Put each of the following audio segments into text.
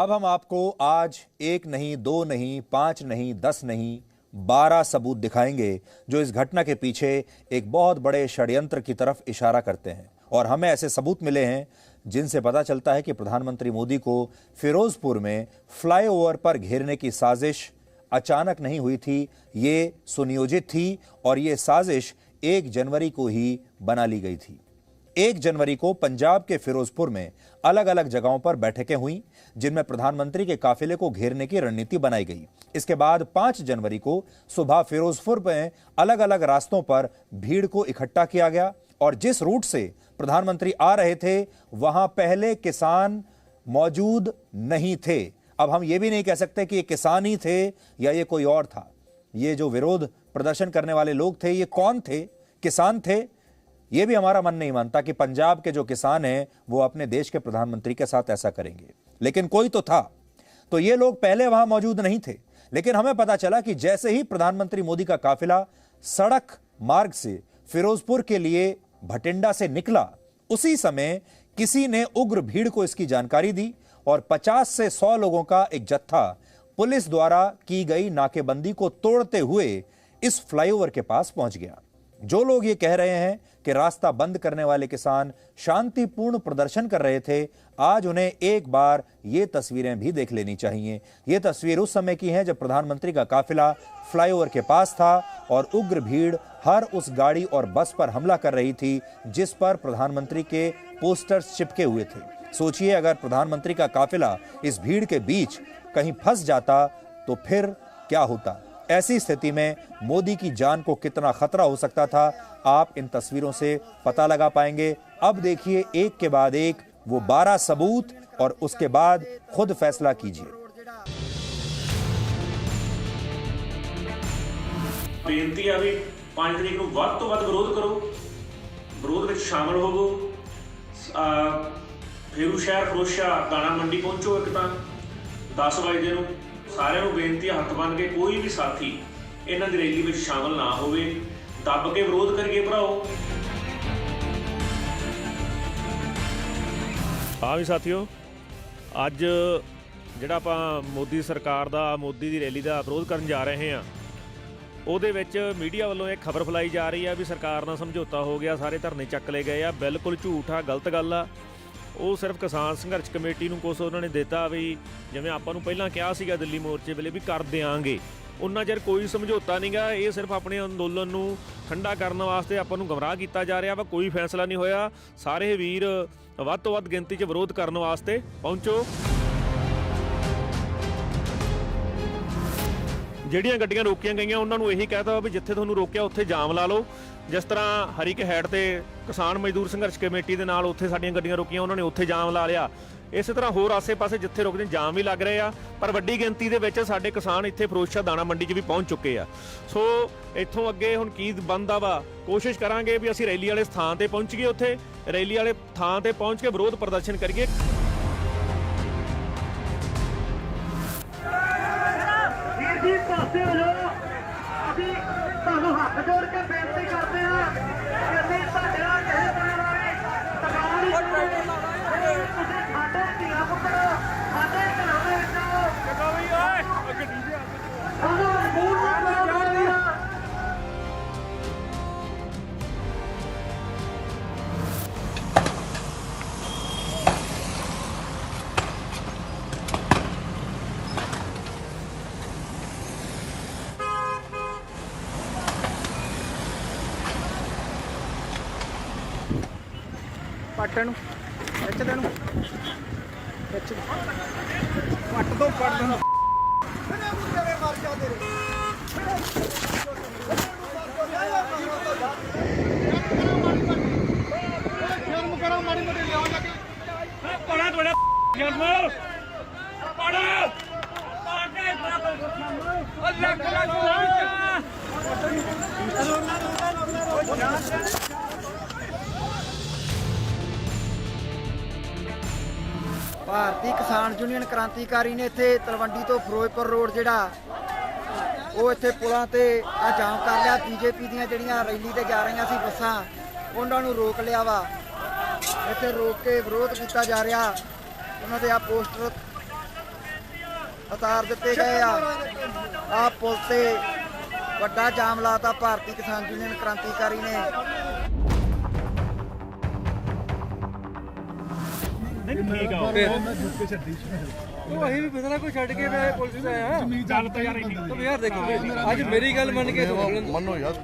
अब हम आपको आज 1 नहीं, 2 नहीं, 5 नहीं, 10 नहीं, 12 सबूत दिखाएंगे जो इस घटना के पीछे एक बहुत बड़े षड्यंत्र की तरफ इशारा करते हैं। और हमें ऐसे सबूत मिले हैं जिनसे पता चलता है कि प्रधानमंत्री मोदी को फिरोजपुर में फ्लाईओवर पर घेरने की साजिश अचानक नहीं हुई थी, ये सुनियोजित थी और ये साजिश 1 जनवरी को ही बना ली गई थी। 1 जनवरी को पंजाब के फिरोजपुर में अलग अलग जगहों पर बैठकें हुई जिनमें प्रधानमंत्री के काफिले को घेरने की रणनीति बनाई गई। इसके बाद 5 जनवरी को सुबह फिरोजपुर में अलग अलग रास्तों पर भीड़ को इकट्ठा किया गया और जिस रूट से प्रधानमंत्री आ रहे थे वहां पहले किसान मौजूद नहीं थे। अब हम ये भी नहीं कह सकते कि ये किसान ही थे या ये कोई और था। ये जो विरोध प्रदर्शन करने वाले लोग थे ये कौन थे? किसान थे? ये भी हमारा मन नहीं मानता कि पंजाब के जो किसान हैं वो अपने देश के प्रधानमंत्री के साथ ऐसा करेंगे, लेकिन कोई तो था। तो ये लोग पहले वहां मौजूद नहीं थे, लेकिन हमें पता चला कि जैसे ही प्रधानमंत्री मोदी का काफिला सड़क मार्ग से फिरोजपुर के लिए भटिंडा से निकला, उसी समय किसी ने उग्र भीड़ को इसकी जानकारी दी और 50 से 100 लोगों का एक जत्था पुलिस द्वारा की गई नाकेबंदी को तोड़ते हुए इस फ्लाईओवर के पास पहुंच गया। जो लोग ये कह रहे हैं कि रास्ता बंद करने वाले किसान शांतिपूर्ण प्रदर्शन कर रहे थे, आज उन्हें एक बार ये तस्वीरें भी देख लेनी चाहिए। ये तस्वीर उस समय की है जब प्रधानमंत्री का काफिला फ्लाईओवर के पास था और उग्र भीड़ हर उस गाड़ी और बस पर हमला कर रही थी जिस पर प्रधानमंत्री के पोस्टर्स चिपके हुए थे। सोचिए, अगर प्रधानमंत्री का काफिला इस भीड़ के बीच कहीं फंस जाता तो फिर क्या होता? ऐसी स्थिति में मोदी की जान को कितना खतरा हो सकता था, आप इन तस्वीरों से पता लगा पाएंगे। अब देखिए एक के बाद एक वो 12 सबूत और उसके बाद खुद फैसला कीजिए। बेनती है भी 5 तरीक को ਵੱਧ ਤੋਂ ਵੱਧ ਵਿਰੋਧ ਕਰੋ, ਵਿਰੋਧ ਵਿੱਚ ਸ਼ਾਮਲ ਹੋਵੋ। ਫੇਰੂ ਸ਼ਹਿਰ ਫਿਰੋਜ਼ਸ਼ਾਹ ਦਾਣਾ ਮੰਡੀ ਪਹੁੰਚੋ। ਇੱਕ ਤਾਂ 10 ਵਜੇ ਨੂੰ ਸਾਰਿਆਂ ਨੂੰ ਬੇਨਤੀ ਹੈ, ਹੱਥ ਬੰਨ੍ਹ ਕੇ ਕੋਈ ਵੀ ਸਾਥੀ ਇਹਨਾਂ ਦੀ ਰੈਲੀ ਵਿੱਚ ਸ਼ਾਮਲ ਨਾ ਹੋਵੇ। ਦੱਬ ਕੇ ਵਿਰੋਧ ਕਰੀਏ ਭਰਾਓ। ਹਾਂ ਵੀ ਸਾਥੀਓ, ਅੱਜ ਜਿਹੜਾ ਆਪਾਂ ਮੋਦੀ ਸਰਕਾਰ ਦਾ ਮੋਦੀ ਦੀ ਰੈਲੀ ਦਾ ਵਿਰੋਧ ਕਰਨ ਜਾ ਰਹੇ ਹਾਂ, ਉਹਦੇ ਵਿੱਚ ਮੀਡੀਆ ਵੱਲੋਂ ਇਹ ਖਬਰ ਫੈਲਾਈ ਜਾ ਰਹੀ ਆ ਵੀ ਸਰਕਾਰ ਨਾਲ ਸਮਝੌਤਾ ਹੋ ਗਿਆ, ਸਾਰੇ ਧਰਨੇ ਚੱਕ ਲਏ ਗਏ ਆ। ਬਿਲਕੁਲ ਝੂਠ ਆ, ਗਲਤ ਗੱਲ ਆ। ਉਹ ਸਿਰਫ ਕਿਸਾਨ ਸੰਘਰਸ਼ ਕਮੇਟੀ ਨੂੰ ਕੁਛ ਉਹਨਾਂ ਨੇ ਦਿੱਤਾ ਵੀ ਜਿਵੇਂ ਆਪਾਂ ਨੂੰ ਪਹਿਲਾਂ ਕਿਹਾ ਸੀਗਾ ਦਿੱਲੀ ਮੋਰਚੇ ਵੇਲੇ ਵੀ ਕਰ ਦਿਆਂਗੇ, ਉਹਨਾਂ ਚਿਰ ਕੋਈ ਸਮਝੌਤਾ ਨਹੀਂਗਾ। ਇਹ ਸਿਰਫ ਆਪਣੇ ਅੰਦੋਲਨ ਨੂੰ ਠੰਡਾ ਕਰਨ ਵਾਸਤੇ ਆਪਾਂ ਨੂੰ ਗੁੰਮਰਾਹ ਕੀਤਾ ਜਾ ਰਿਹਾ ਵਾ। ਕੋਈ ਫੈਸਲਾ ਨਹੀਂ ਹੋਇਆ। ਸਾਰੇ ਵੀਰ ਵੱਧ ਤੋਂ ਵੱਧ ਗਿਣਤੀ 'ਚ ਵਿਰੋਧ ਕਰਨ ਵਾਸਤੇ ਪਹੁੰਚੋ। ਜਿਹੜੀਆਂ ਗੱਡੀਆਂ ਰੋਕੀਆਂ ਗਈਆਂ ਉਹਨਾਂ ਨੂੰ ਇਹੀ ਕਹਿਤਾ ਵੀ ਜਿੱਥੇ ਤੁਹਾਨੂੰ ਰੋਕਿਆ ਉੱਥੇ ਜਾਮ ਲਾ ਲਓ। ਜਿਸ ਤਰ੍ਹਾਂ ਹਰੀਕੇ ਹੈਡ ਤੇ ਕਿਸਾਨ ਮਜ਼ਦੂਰ ਸੰਘਰਸ਼ ਕਮੇਟੀ ਦੇ ਨਾਲ ਉੱਥੇ ਸਾਡੀਆਂ ਗੱਡੀਆਂ ਰੁਕੀਆਂ, ਉਹਨਾਂ ਨੇ ਉੱਥੇ ਜਾਮ ਲਾ ਲਿਆ। ਇਸੇ ਤਰ੍ਹਾਂ ਹੋਰ ਆਸੇ-ਪਾਸੇ ਜਿੱਥੇ ਰੁਕਦੇ ਜਾਮ ਵੀ ਲੱਗ ਰਹੇ ਆ। ਪਰ ਵੱਡੀ ਗਿਣਤੀ ਦੇ ਵਿੱਚ ਸਾਡੇ ਕਿਸਾਨ ਇੱਥੇ ਫਿਰੋਜ਼ਸ਼ਾਹ ਦਾਣਾ ਮੰਡੀ 'ਚ ਵੀ ਪਹੁੰਚ ਚੁੱਕੇ ਆ। ਸੋ ਇੱਥੋਂ ਅੱਗੇ ਹੁਣ ਕੀ ਬਣਦਾ ਵਾ, ਕੋਸ਼ਿਸ਼ ਕਰਾਂਗੇ ਵੀ ਅਸੀਂ ਰੈਲੀ ਵਾਲੇ ਸਥਾਨ ਤੇ ਪਹੁੰਚੀਏ। ਉੱਥੇ ਰੈਲੀ ਵਾਲੇ ਥਾਂ ਤੇ ਪਹੁੰਚ ਕੇ ਵਿਰੋਧ ਪ੍ਰਦਰਸ਼ਨ ਕਰੀਏ। ਅਸੀਂ ਤੁਹਾਨੂੰ ਹੱਥ ਜੋੜ ਕੇ ਬੇਨਤੀ ਕਰਦੇ ਹਾਂ ਕਿ ਅਸੀਂ ਤੁਹਾਡੇ ਨਾਲ ਕਿਸੇ ਤਰ੍ਹਾਂ ਦਾ ਤਕਾਉ ਨਹੀਂ ਕਰਦੇ। ਤੁਸੀਂ ਸਾਡੇ ਧੀਆਂ ਪੁੱਤਰ ਸਾਡੇ ਘਰਾਂ ਦੇ ਵਿੱਚ ਆਓ। ਸਾਨੂੰ ਮਜਬੂਰ ਨਾ ਕਰੋ। ਪੱਟ ਨੂੰ ਇੱਥੇ ਤੈਨੂੰ ਵਿੱਚ ਪੱਟ ਦੋ ਪੱਟ ਦੋ ਤੇਰੇ ਮਰ ਜਾ ਤੇਰੇ ਸ਼ਰਮ ਕਰੋ ਮਾੜੀ ਮੋਟੀ ਲਿਆਓ ਜਾ ਕੇ ਪੜਾ ਤੁਹਾਡਾ ਜਨਮ ਪੜਾ ਪਾਕੇ ਅੱਲਾਹ ਕਰਾ ਭਾਰਤੀ ਕਿਸਾਨ ਯੂਨੀਅਨ ਕ੍ਰਾਂਤੀਕਾਰੀ ਨੇ ਇੱਥੇ ਤਲਵੰਡੀ ਤੋਂ ਫਿਰੋਜ਼ਪੁਰ ਰੋਡ ਜਿਹੜਾ ਉਹ ਇੱਥੇ ਪੁਲਾਂ ਤੇ ਆ ਜਾਮ ਕਰ ਲਿਆ। ਬੀਜੇਪੀ ਦੀਆਂ ਜਿਹੜੀਆਂ ਰੈਲੀ ਤੇ ਜਾ ਰਹੀਆਂ ਸੀ ਬੱਸਾਂ, ਉਹਨਾਂ ਨੂੰ ਰੋਕ ਲਿਆ ਵਾ। ਇੱਥੇ ਰੋਕ ਕੇ ਵਿਰੋਧ ਕੀਤਾ ਜਾ ਰਿਹਾ। ਉਹਨਾਂ ਦੇ ਆ ਪੋਸਟਰ ਉਤਾਰ ਦਿੱਤੇ ਗਏ ਆ ਪੁਲ ਤੇ ਵੱਡਾ ਜਾਮ ਲਾਤਾ ਭਾਰਤੀ ਕਿਸਾਨ ਯੂਨੀਅਨ ਕ੍ਰਾਂਤੀਕਾਰੀ ਨੇ। ਠੀਕ ਆ ਉਹ ਅਸੀਂ ਵੀ ਬਿਨਾਂ ਕੋਈ ਛੱਡ ਕੇ ਮੈਂ ਪੁਲਿਸ ਤੇ ਆਇਆ ਚੱਲ ਤਾਂ ਯਾਰ ਦੇਖੋ ਅੱਜ ਮੇਰੀ ਗੱਲ ਮੰਨ ਕੇ ਮੰਨੋ ਯਾਰ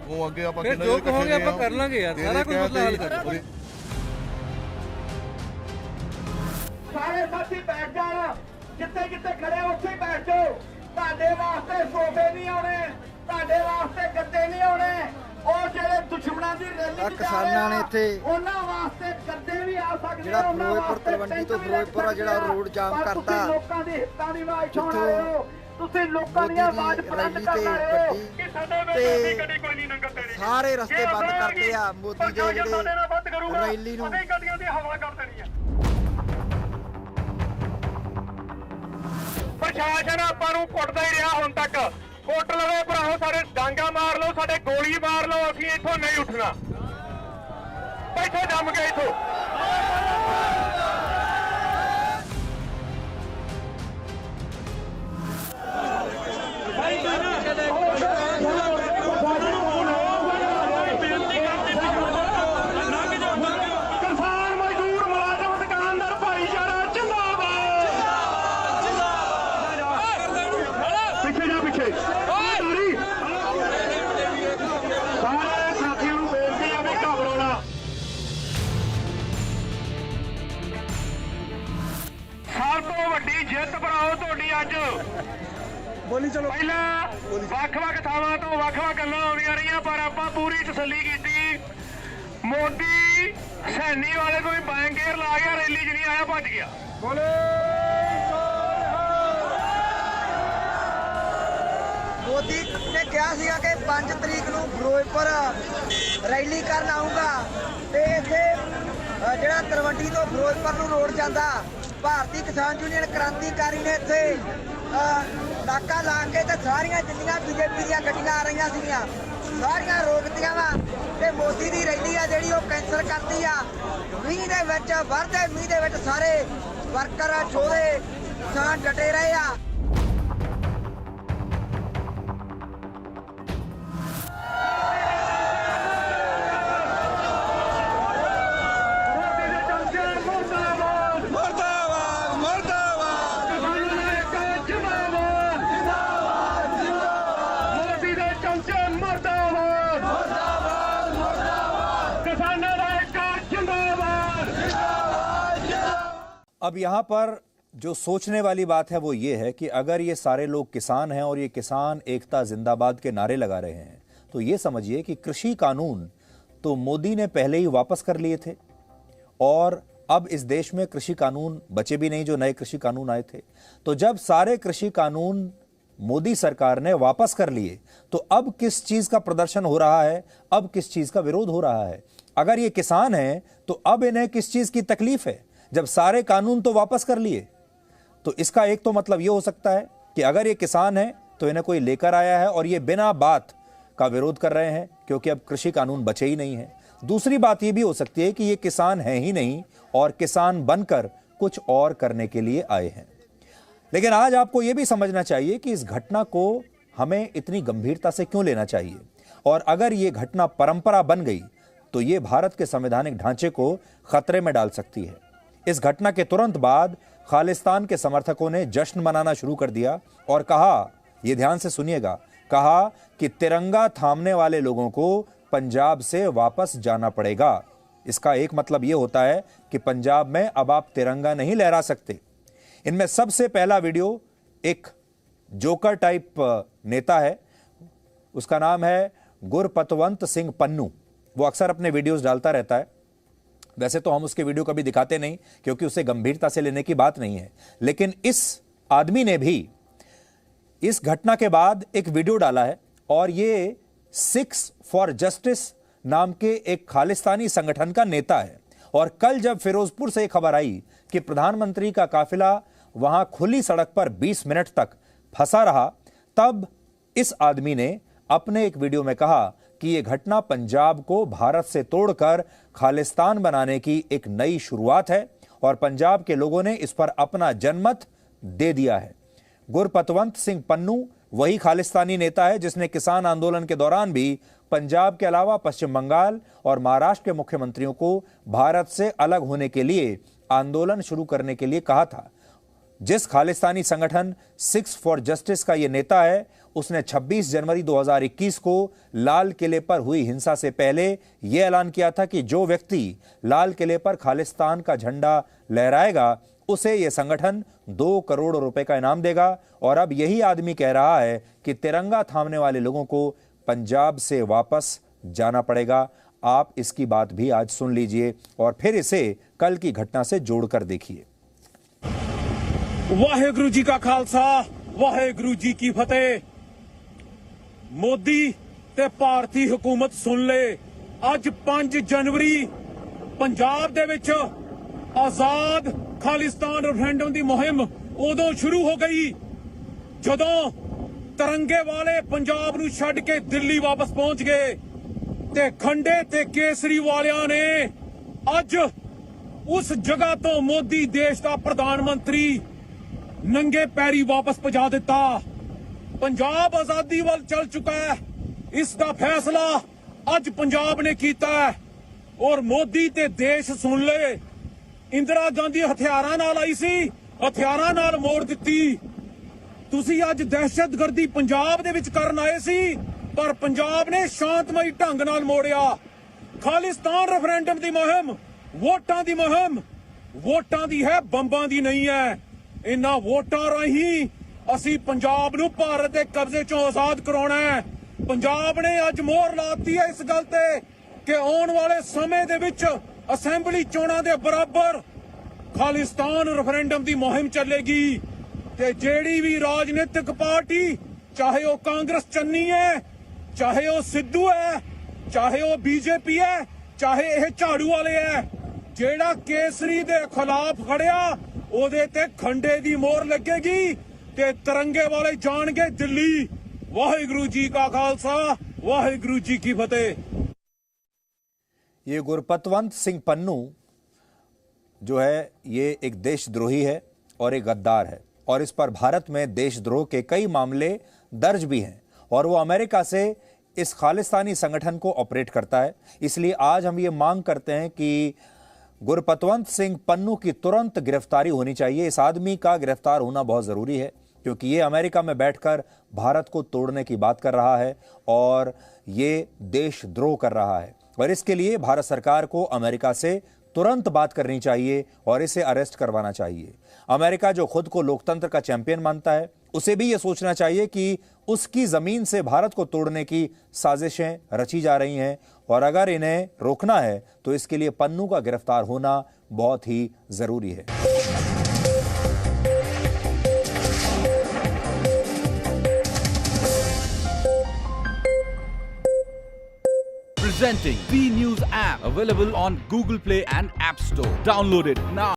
ਉਹ ਅੱਗੇ ਆਪਾਂ ਫਿਰ ਜੋ ਕਹੋਗੇ ਆਪਾਂ ਕਰ ਲਾਂਗੇ ਯਾਰ ਸਾਰਾ ਕੁਝ ਮਸਲਾ ਹੱਲ ਕਰ ਸਾਰੇ ਸਾਥੀ ਬੈਠ ਜਾਣ, ਜਿੱਥੇ ਜਿੱਥੇ ਖੜੇ ਉੱਥੇ ਹੀ ਬੈਠ ਜਾਓ। ਤੁਹਾਡੇ ਵਾਸਤੇ ਸੋਫੇ ਨਹੀਂ ਆਉਣੇ, ਤੁਹਾਡੇ ਵਾਸਤੇ ਗੱਦੇ ਨਹੀਂ ਆਉਣੇ। ਉਹ ਜਿਹੜੇ ਦੁਸ਼ਮਣਾਂ ਦੀ ਰੈਲੀ ਚ ਕਿਸਾਨਾਂ ਨੇ ਇੱਥੇ ਉਹਨਾਂ ਵਾਸਤੇ ਗੱਦੇ ਵੀ ਆ ਸਕਦੇ। ਜਿਹੜਾ ਫਿਰੋਜ਼ਪੁਰ ਤਲਵੰਡੀ ਤੋਂ ਫਿਰੋਜ਼ਪੁਰ ਆ ਜਿਹੜਾ ਰੋਡ ਜਾਮ ਕਰਤਾ, ਲੋਕਾਂ ਦੀ ਹਿੱਤਾਂ ਦੀ ਆਵਾਜ਼ ਸੁਣ ਰਹੇ ਹੋ, ਤੁਸੀਂ ਲੋਕਾਂ ਦੀ ਆਵਾਜ਼ ਬੁਲੰਦ ਰੈਲੀ ਕਰ ਤੇ ਰਹੇ ਹੋ ਗੱਡੀ ਕਿ ਸਾਡੇ ਵਿੱਚ ਤੇ ਗੱਡੀ ਕੋਈ ਨਹੀਂ ਲੰਘਣ ਦੇਣੀ। ਸਾਰੇ ਰਸਤੇ ਬੰਦ ਕਰਤੇ ਆ ਮੋਦੀ ਦੇ ਜਿਹੜੇ ਰੈਲੀ ਨੂੰ। ਗੱਡੀਆਂ ਦੀ ਹਵਾ ਕਰ ਦੇਣੀ ਹੈ। ਪ੍ਰਸ਼ਾਸਨ ਆਪਾਂ ਨੂੰ ਕੁੱਟਦਾ ਹੀ ਰਿਹਾ ਹੁਣ ਤੱਕ। ਕੁੱਟ ਲਵੇ ਭਰਾਓ, ਸਾਡੇ ਡਾਂਗਾ ਮਾਰ ਲਓ, ਸਾਡੇ ਗੋਲੀ ਮਾਰ ਲਓ, ਅਸੀਂ ਇੱਥੋਂ ਨਹੀਂ ਉੱਠਣਾ। ਬੈਠੋ ਜੰਮ ਕੇ ਇੱਥੋਂ। ਕਿਸਾਨ ਮਜ਼ਦੂਰ ਮੁਲਾਜ਼ਮ ਦੁਕਾਨਦਾਰ ਭਾਈਚਾਰਾ ਜਿੰਦਾਬਾਦ। ਪਿੱਛੇ ਜਾ ਪਿੱਛੇ ਸਾਰੇ ਸਾਥੀਆਂ ਨੂੰ ਬੇਨਤੀ ਆ ਵੀ ਘਬਰਾਓ ਨਾ। ਸਭ ਤੋਂ ਵੱਡੀ ਜਿੱਤ ਭਰਾਓ ਤੁਹਾਡੀ ਅੱਜ। ਬੋਲੀ ਚਲੋ। ਪਹਿਲਾਂ ਵੱਖ-ਵੱਖ ਥਾਵਾਂ ਤੋਂ ਵੱਖ-ਵੱਖ ਗੱਲਾਂ ਆਉਂਦੀਆਂ ਰਹੀਆਂ, ਪਰ ਆਪਾਂ ਪੂਰੀ ਤਸੱਲੀ ਕੀਤੀ। ਮੋਦੀ ਸੈਣੀ ਵਾਲੇ ਕੋਈ ਬਾਂਗੇਰ ਲਾ ਗਿਆ, ਰੈਲੀ 'ਚ ਨਹੀਂ ਆਇਆ, ਭੱਜ ਗਿਆ। ਮੋਦੀ ਨੇ ਕਿਹਾ ਸੀਗਾ ਕਿ 5 ਤਰੀਕ ਨੂੰ ਫਿਰੋਜ਼ਪੁਰ ਰੈਲੀ ਕਰਨ ਆਊਗਾ ਤੇ ਇੱਥੇ ਜਿਹੜਾ ਤਲਵੰਡੀ ਤੋਂ ਫਿਰੋਜ਼ਪੁਰ ਨੂੰ ਰੋਡ ਜਾਂਦਾ, ਭਾਰਤੀ ਕਿਸਾਨ ਯੂਨੀਅਨ ਕ੍ਰਾਂਤੀਕਾਰੀ ਨੇ ਇੱਥੇ ਨਾਕਾ ਲਾ ਕੇ ਤੇ ਸਾਰੀਆਂ ਜਿੰਨੀਆਂ ਬੀਜੇਪੀ ਦੀਆਂ ਗੱਡੀਆਂ ਆ ਰਹੀਆਂ ਸੀਗੀਆਂ ਸਾਰੀਆਂ ਰੋਕਤੀਆਂ ਵਾ ਤੇ ਮੋਦੀ ਦੀ ਰੈਲੀ ਆ ਜਿਹੜੀ ਉਹ ਕੈਂਸਲ ਕਰਤੀ ਆ। ਮੀਂਹ ਦੇ ਵਿੱਚ ਵਰਦੇ ਮੀਂਹ ਦੇ ਵਿੱਚ ਸਾਰੇ ਵਰਕਰ ਛੋਦੇ ਕਿਸਾਨ ਡਟੇ ਰਹੇ ਆ। अब यहाँ पर जो सोचने वाली बात है वो ये है कि अगर ये सारे लोग किसान हैं और ये किसान एकता जिंदाबाद के नारे लगा रहे हैं, तो ये समझिए कि कृषि कानून तो मोदी ने पहले ही वापस कर लिए थे और अब इस देश में कृषि कानून बचे भी नहीं जो नए कृषि कानून आए थे। तो जब सारे कृषि कानून मोदी सरकार ने वापस कर लिए तो अब किस चीज का प्रदर्शन हो रहा है, अब किस चीज का विरोध हो रहा है? अगर ये किसान हैं तो अब इन्हें किस चीज की तकलीफ है जब सारे कानून तो वापस कर लिए? तो इसका एक तो मतलब यह हो सकता है कि अगर ये किसान है तो इन्हें कोई लेकर आया है और ये बिना बात का विरोध कर रहे हैं क्योंकि अब कृषि कानून बचे ही नहीं है। दूसरी बात यह भी हो सकती है कि ये किसान है ही नहीं और किसान बनकर कुछ और करने के लिए आए हैं। लेकिन आज आपको यह भी समझना चाहिए कि इस घटना को हमें इतनी गंभीरता से क्यों लेना चाहिए, और अगर यह घटना परंपरा बन गई तो यह भारत के संवैधानिक ढांचे को खतरे में डाल सकती है। इस घटना के तुरंत बाद खालिस्तान के समर्थकों ने जश्न मनाना शुरू कर दिया और कहा, यह ध्यान से सुनिएगा, कहा कि तिरंगा थामने वाले लोगों को पंजाब से वापस जाना पड़ेगा। इसका एक मतलब यह होता है कि पंजाब में अब आप तिरंगा नहीं लहरा सकते। इनमें सबसे पहला वीडियो एक जोकर टाइप नेता है, उसका नाम है गुरपतवंत सिंह पन्नू। वो अक्सर अपने वीडियोस डालता रहता है। वैसे तो हम उसके वीडियो कभी दिखाते नहीं क्योंकि उसे गंभीरता से लेने की बात नहीं है, लेकिन इस आदमी ने भी इस घटना के बाद एक वीडियो डाला है और ये सिक्स फॉर जस्टिस नाम के एक खालिस्तानी संगठन का नेता है। और कल जब फिरोजपुर से खबर आई कि प्रधानमंत्री का काफिला वहां खुली सड़क पर 20 मिनट तक फंसा रहा, तब इस आदमी ने अपने एक वीडियो में कहा कि यह घटना पंजाब को भारत से तोड़कर खालिस्तान बनाने की एक नई शुरुआत है और पंजाब के लोगों ने इस पर अपना जनमत दे दिया है। गुरपतवंत सिंह पन्नू वही खालिस्तानी नेता है जिसने किसान आंदोलन के दौरान भी पंजाब के अलावा पश्चिम बंगाल और महाराष्ट्र के मुख्यमंत्रियों को भारत से अलग होने के लिए आंदोलन शुरू करने के लिए कहा था। जिस खालिस्तानी संगठन सिक्स फॉर जस्टिस का यह नेता है, उसने 26 जनवरी 2021 को लाल किले पर हुई हिंसा से पहले यह ऐलान किया था कि जो व्यक्ति लाल किले पर खालिस्तान का झंडा लहराएगा उसे यह संगठन 2 करोड़ रुपए का इनाम देगा। और अब यही आदमी कह रहा है कि तिरंगा थामने वाले लोगों को पंजाब से वापस जाना पड़ेगा। आप इसकी बात भी आज सुन लीजिए और फिर इसे कल की घटना से जोड़कर देखिए। वाहेगुरु जी का खालसा, वाहेगुरु जी की फतेह। मोदी ते भारती हुकूमत सुन ले, ਅੱਜ 5 ਜਨਵਰੀ ਪੰਜਾਬ ਦੇ ਵਿੱਚ ਆਜ਼ਾਦ ਖਾਲਿਸਤਾਨ ਰੈਫਰੈਂਡਮ ਦੀ ਮੁਹਿੰਮ ਉਦੋਂ ਸ਼ੁਰੂ ਹੋ ਗਈ ਜਦੋਂ ਤਿਰੰਗੇ ਵਾਲੇ ਪੰਜਾਬ ਨੂੰ ਛੱਡ ਕੇ ਦਿੱਲੀ ਵਾਪਸ ਪਹੁੰਚ ਗਏ ਤੇ ਖੰਡੇ ਤੇ ਕੇਸਰੀ ਵਾਲਿਆਂ ਨੇ ਅੱਜ ਉਸ ਜਗ੍ਹਾ ਤੋਂ ਮੋਦੀ ਦੇਸ਼ ਦਾ ਪ੍ਰਧਾਨ ਮੰਤਰੀ ਨੰਗੇ ਪੈਰੀ ਵਾਪਸ ਪਹੁੰਚਾ ਦਿੱਤਾ। ਪੰਜਾਬ ਆਜ਼ਾਦੀ ਵੱਲ ਚੱਲ ਚੁੱਕਾ ਹੈ। ਇਸ ਦਾ ਫੈਸਲਾ ਅੱਜ ਪੰਜਾਬ ਨੇ ਕੀਤਾ ਹੈ ਔਰ ਮੋਦੀ ਤੇ ਦੇਸ਼ ਸੁਣ ਲੈ। ਇੰਦਰਾ ਗਾਂਧੀ ਹਥਿਆਰਾਂ ਨਾਲ ਆਈ ਸੀ, ਹਥਿਆਰਾਂ ਨਾਲ ਮੋੜ ਦਿੱਤੀ। ਤੁਸੀਂ ਅੱਜ ਦਹਿਸ਼ਤਗਰਦੀ ਪੰਜਾਬ ਦੇ ਵਿੱਚ ਕਰਨ ਆਏ ਸੀ ਪਰ ਪੰਜਾਬ ਨੇ ਸ਼ਾਂਤਮਈ ਢੰਗ ਨਾਲ ਮੋੜਿਆ। ਖਾਲਿਸਤਾਨ ਰੈਫਰੈਂਡਮ ਦੀ ਮੁਹਿੰਮ ਵੋਟਾਂ ਦੀ ਮੁਹਿੰਮ ਵੋਟਾਂ ਦੀ ਹੈ, ਬੰਬਾਂ ਦੀ ਨਹੀਂ ਹੈ। ਇਹਨਾਂ ਵੋਟਾਂ ਰਾਹੀਂ ਅਸੀਂ ਪੰਜਾਬ ਨੂੰ ਭਾਰਤ ਦੇ ਕਬਜ਼ੇ ਚੋਂ ਆਜ਼ਾਦ ਕਰਾਉਣਾ ਹੈ। ਪੰਜਾਬ ਨੇ ਅੱਜ ਮੋਹਰ ਲਾਤੀ ਹੈ ਇਸ ਗੱਲ ਤੇ ਕਿ ਆਉਣ ਵਾਲੇ ਸਮੇਂ ਦੇ ਵਿੱਚ ਅਸੈਂਬਲੀ ਚੋਣਾਂ ਦੇ ਬਰਾਬਰ ਖਾਲਿਸਤਾਨ ਰੈਫਰੈਂਡਮ ਦੀ ਮੁਹਿੰਮ ਚੱਲੇਗੀ ਤੇ ਜਿਹੜੀ ਵੀ ਰਾਜਨੀਤਿਕ ਪਾਰਟੀ, ਚਾਹੇ ਉਹ ਕਾਂਗਰਸ ਚੰਨੀ ਹੈ, ਚਾਹੇ ਉਹ ਸਿੱਧੂ ਹੈ, ਚਾਹੇ ਉਹ ਬੀਜੇਪੀ ਹੈ, ਚਾਹੇ ਇਹ ਝਾੜੂ ਵਾਲੇ ਹੈ, ਜਿਹੜਾ ਕੇਸਰੀ ਦੇ ਖਿਲਾਫ ਖੜਿਆ ਉਹਦੇ ਤੇ ਖੰਡੇ ਦੀ ਮੋਹਰ ਲੱਗੇਗੀ ਤੇ ਤਿਰੰਗੇ ਵਾਲੇ ਜਾਣਗੇ ਦਿੱਲੀ। ਵਾਹਿਗੁਰੂ ਜੀ का खालसा, वाहिगुरु जी की फतेह। ये गुरपतवंत सिंह पन्नू जो है ये एक देशद्रोही है और एक गद्दार है और इस पर भारत में देशद्रोह के कई मामले दर्ज भी हैं और वो अमेरिका से इस खालिस्तानी संगठन को ऑपरेट करता है। इसलिए आज हम ये मांग करते हैं कि गुरपतवंत सिंह पन्नू की तुरंत गिरफ्तारी होनी चाहिए। इस आदमी का गिरफ्तार होना बहुत जरूरी है क्योंकि ये अमेरिका में बैठकर भारत को तोड़ने की बात कर रहा है और ये देशद्रोह कर रहा है और इसके लिए भारत सरकार को अमेरिका से तुरंत बात करनी चाहिए और इसे अरेस्ट करवाना चाहिए। अमेरिका जो खुद को लोकतंत्र का चैंपियन मानता है उसे भी यह सोचना चाहिए कि उसकी जमीन से भारत को तोड़ने की साजिशें रची जा रही हैं और अगर इन्हें रोकना है तो इसके लिए पन्नू का गिरफ्तार होना बहुत ही जरूरी है। Presenting B News app, available on Google Play and App Store. Download it now.